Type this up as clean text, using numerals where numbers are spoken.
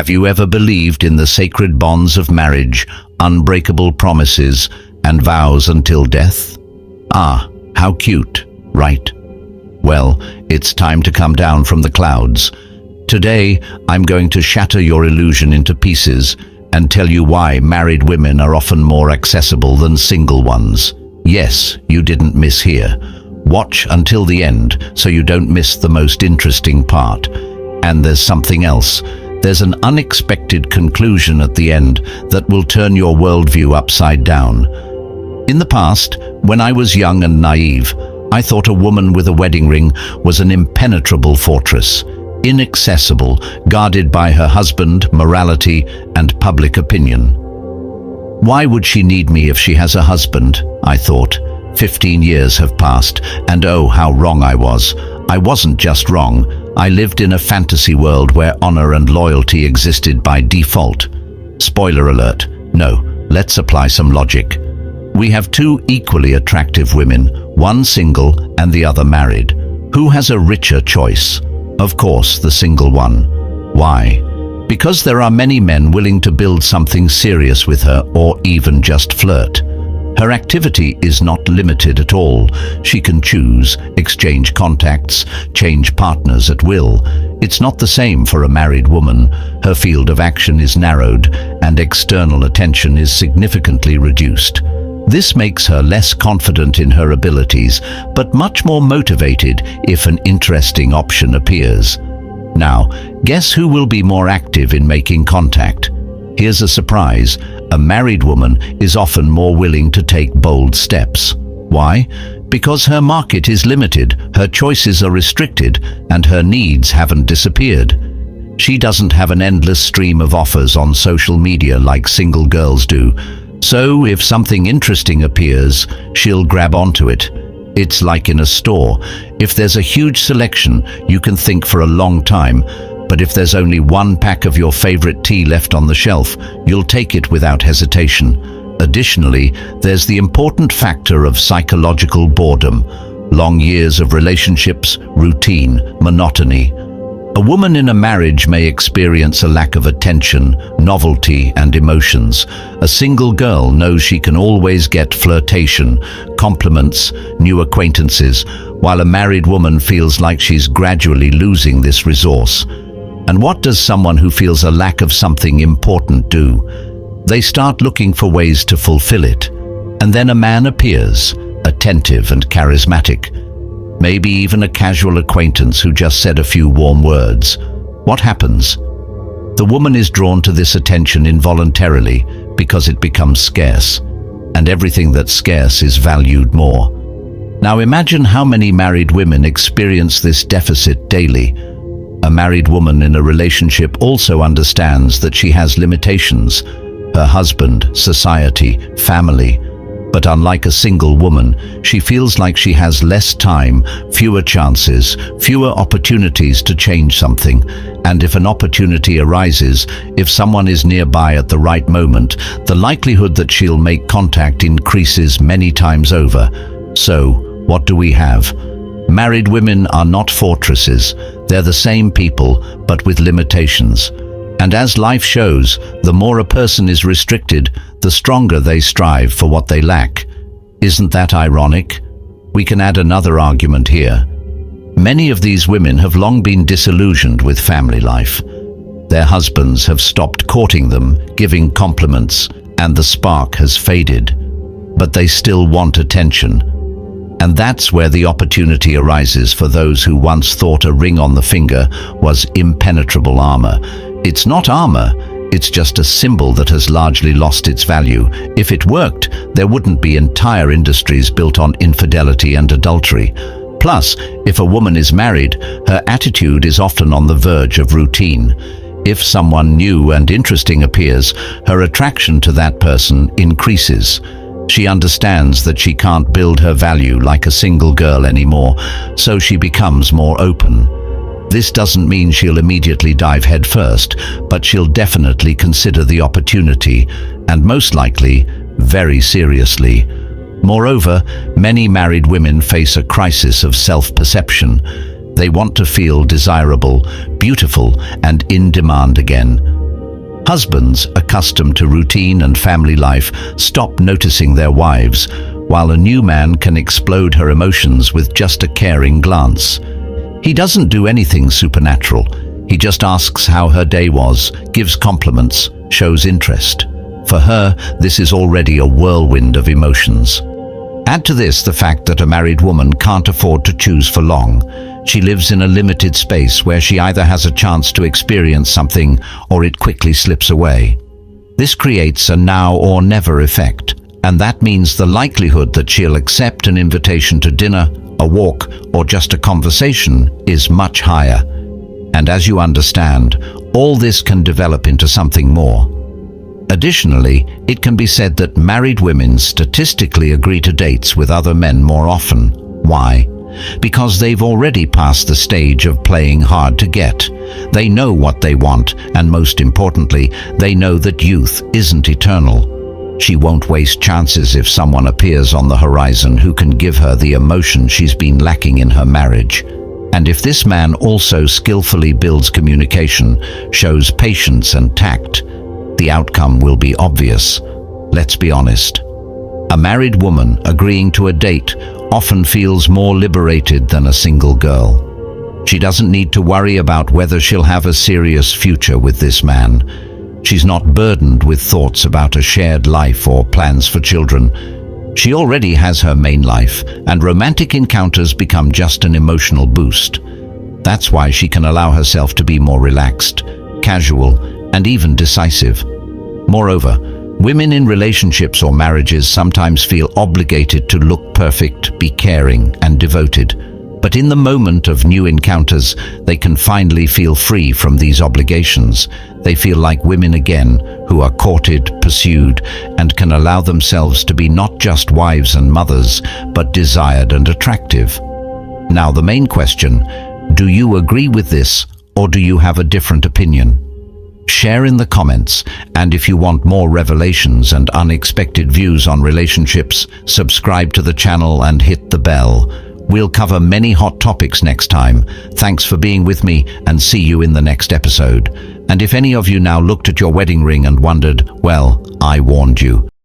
Have you ever believed in the sacred bonds of marriage, unbreakable promises, and vows until death? Ah, how cute, right? Well, it's time to come down from the clouds. Today, I'm going to shatter your illusion into pieces and tell you why married women are often more accessible than single ones. Yes, you didn't mishear. Watch until the end so you don't miss the most interesting part. And there's something else. There's an unexpected conclusion at the end that will turn your worldview upside down. In the past, when I was young and naive, I thought a woman with a wedding ring was an impenetrable fortress, inaccessible, guarded by her husband, morality, and public opinion. Why would she need me if she has a husband? I thought. 15 years have passed, and oh, how wrong I was. I wasn't just wrong. I lived in a fantasy world where honor and loyalty existed by default. Spoiler alert. No, let's apply some logic. We have two equally attractive women, one single and the other married. Who has a richer choice? Of course, the single one. Why? Because there are many men willing to build something serious with her or even just flirt. Her activity is not limited at all. She can choose, exchange contacts, change partners at will. It's not the same for a married woman. Her field of action is narrowed and external attention is significantly reduced. This makes her less confident in her abilities, but much more motivated if an interesting option appears. Now, guess who will be more active in making contact? Here's a surprise. A married woman is often more willing to take bold steps. Why? Because her market is limited, her choices are restricted, and her needs haven't disappeared. She doesn't have an endless stream of offers on social media like single girls do. So if something interesting appears, she'll grab onto it. It's like in a store. If there's a huge selection, you can think for a long time. But if there's only one pack of your favorite tea left on the shelf, you'll take it without hesitation. Additionally, there's the important factor of psychological boredom. Long years of relationships, routine, monotony. A woman in a marriage may experience a lack of attention, novelty, and emotions. A single girl knows she can always get flirtation, compliments, new acquaintances, while a married woman feels like she's gradually losing this resource. And what does someone who feels a lack of something important do? They start looking for ways to fulfill it. And then a man appears, attentive and charismatic. Maybe even a casual acquaintance who just said a few warm words. What happens? The woman is drawn to this attention involuntarily because it becomes scarce, and everything that's scarce is valued more. Now imagine how many married women experience this deficit daily. A married woman in a relationship also understands that she has limitations: her husband, society, family. But unlike a single woman, she feels like she has less time, fewer chances, fewer opportunities to change something. And if an opportunity arises, if someone is nearby at the right moment, the likelihood that she'll make contact increases many times over. So, what do we have? Married women are not fortresses. They're the same people, but with limitations. And as life shows, the more a person is restricted, the stronger they strive for what they lack. Isn't that ironic? We can add another argument here. Many of these women have long been disillusioned with family life. Their husbands have stopped courting them, giving compliments, and the spark has faded. But they still want attention. And that's where the opportunity arises for those who once thought a ring on the finger was impenetrable armor. It's not armor, it's just a symbol that has largely lost its value. If it worked, there wouldn't be entire industries built on infidelity and adultery. Plus, if a woman is married, her attitude is often on the verge of routine. If someone new and interesting appears, her attraction to that person increases. She understands that she can't build her value like a single girl anymore, so she becomes more open. This doesn't mean she'll immediately dive headfirst, but she'll definitely consider the opportunity, and most likely, very seriously. Moreover, many married women face a crisis of self-perception. They want to feel desirable, beautiful, and in demand again. Husbands, accustomed to routine and family life, stop noticing their wives, while a new man can explode her emotions with just a caring glance. He doesn't do anything supernatural. He just asks how her day was, gives compliments, shows interest. For her, this is already a whirlwind of emotions. Add to this the fact that a married woman can't afford to choose for long. She lives in a limited space where she either has a chance to experience something or it quickly slips away. This creates a now or never effect, and that means the likelihood that she'll accept an invitation to dinner, a walk, or just a conversation is much higher. And as you understand, all this can develop into something more. Additionally, it can be said that married women statistically agree to dates with other men more often. Why? Because they've already passed the stage of playing hard to get. They know what they want, and most importantly, they know that youth isn't eternal. She won't waste chances if someone appears on the horizon who can give her the emotion she's been lacking in her marriage. And if this man also skillfully builds communication, shows patience and tact, the outcome will be obvious. Let's be honest. A married woman agreeing to a date often feels more liberated than a single girl. She doesn't need to worry about whether she'll have a serious future with this man. She's not burdened with thoughts about a shared life or plans for children. She already has her main life, and romantic encounters become just an emotional boost. That's why she can allow herself to be more relaxed, casual, and even decisive. Moreover, women in relationships or marriages sometimes feel obligated to look perfect, be caring, and devoted. But in the moment of new encounters, they can finally feel free from these obligations. They feel like women again, who are courted, pursued, and can allow themselves to be not just wives and mothers, but desired and attractive. Now the main question, do you agree with this, or do you have a different opinion? Share in the comments, and if you want more revelations and unexpected views on relationships, subscribe to the channel and hit the bell. We'll cover many hot topics next time. Thanks for being with me, and see you in the next episode. And if any of you now looked at your wedding ring and wondered, well, I warned you.